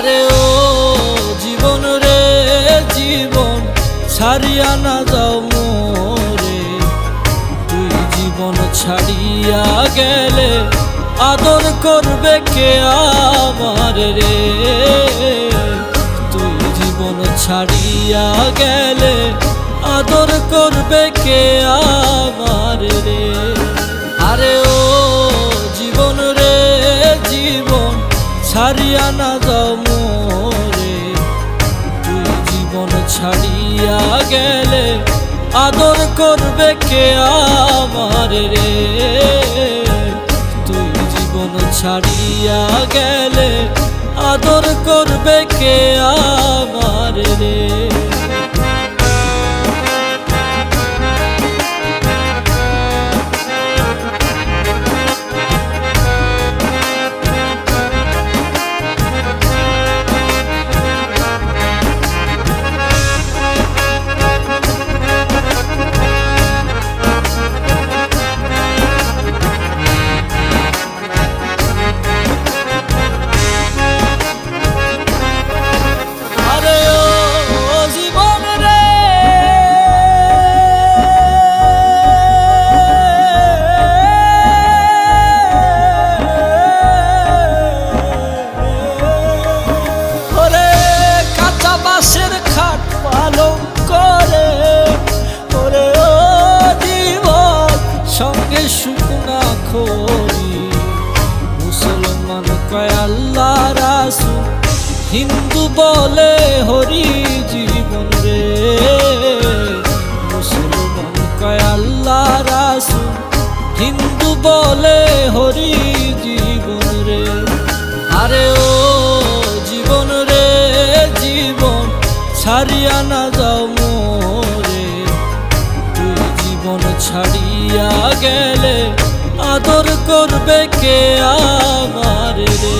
আরে ও জীবন রে জীবন ছাড়িয়া না যাও মোরে, তুই জীবন ছাড়িয়া গেলে আদর করবে কে আমার রে। তুই জীবন ছাড়িয়া গেলে আদর করবে কে আমার রে। আরে ও জীবন রে জীবন ছাড়িয়া না যাও মোরে, তুই জীবন ছাড়িয়া গেলে আদর করবে কে আমার রে। তুই জীবন ছাড়িয়া গেলে আদর করবে কে আমার রে। শুকনা খড়ি মুসলমান কয় আল্লাহ রাসূল, হিন্দু বলে হরি জীবন রে। মুসলমান কয় আল্লাহ রাসূল, হিন্দু বলে হরি জীবন রে। আরে ও জীবন রে জীবন ছাড়িয়া না যাও মোরে, তুই জীবন ছাড়িয়া গেলে আদর করবে কে আমার রে।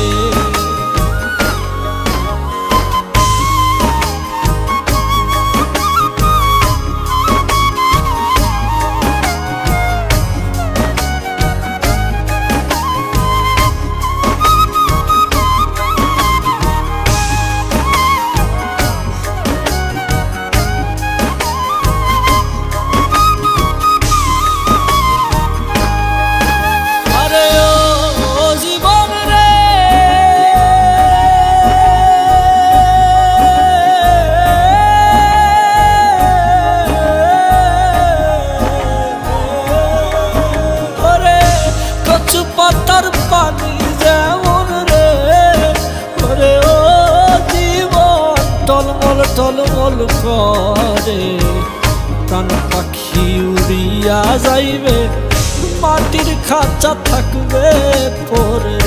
পাতার পানি যেমন রে, ওরে ও জীবন টলমল টলমল করে, প্রাণ পাখি উড়িয়া যাইবে মাটির খাঁচা থাকবে পরে।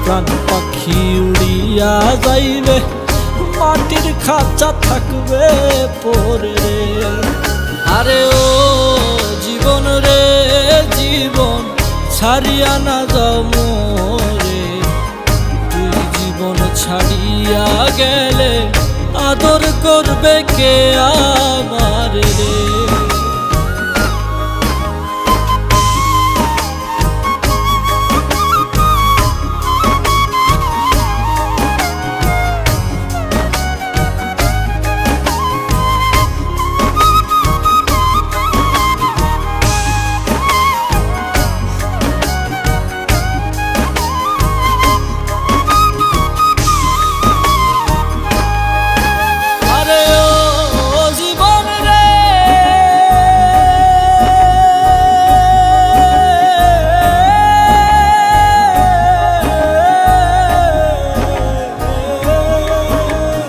প্রাণ পাখি উড়িয়া যাইবে মাটির খাঁচা থাকবে পরে। আরে ও জীবন রে জীবন ছাড়িয়া না যাও মোরে, তুই জীবন ছাড়িয়া গেলে আদর করবে কে আমার রে।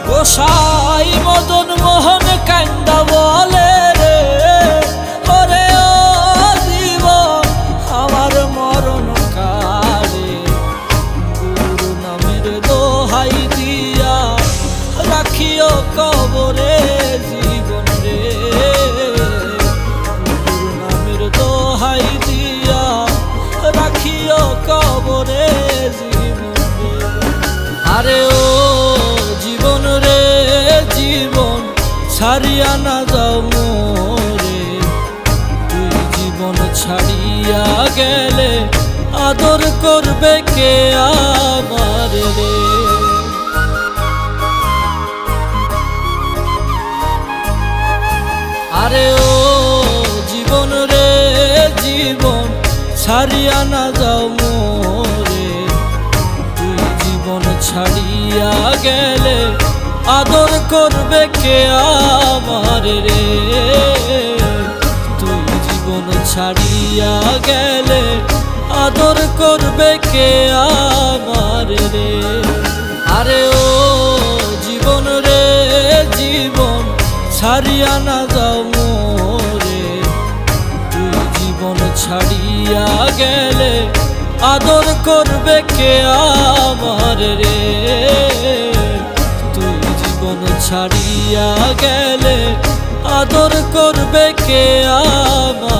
গোসাই মদন মোহন কান্দা বলে রে, ওরে ও জীবন আমার মরণ কালে, গুরু নামের দোহাই দিয়া রাখিও কবরে জীবন রে। গুরু নামের দোহাই দিয়া রাখিও কবরে জীবন রে। আরে ও জীবন রে জীবন ছাড়িয়া না যাও মোরে, তুই জীবন ছাড়িয়া গেলে আদর করবে কে আমার রে। আরে ও জীবন রে জীবন, ছাড়িয়া না যাও মোরে। তুই জীবন ছাড়িয়া গেলে আদর করবে কে আমার রে। তুই জীবন ছাড়িয়া গেলে আদর করবে কে আমার রে। আরে ও জীবন রে জীবন, ছাড়িয়া না যাও মোরে। তুই জীবন ছাড়িয়া গেলে আদর করবে কে আমার রে। তুই জীবন ছাড়িয়া গেলে আদর করবে কে আমার।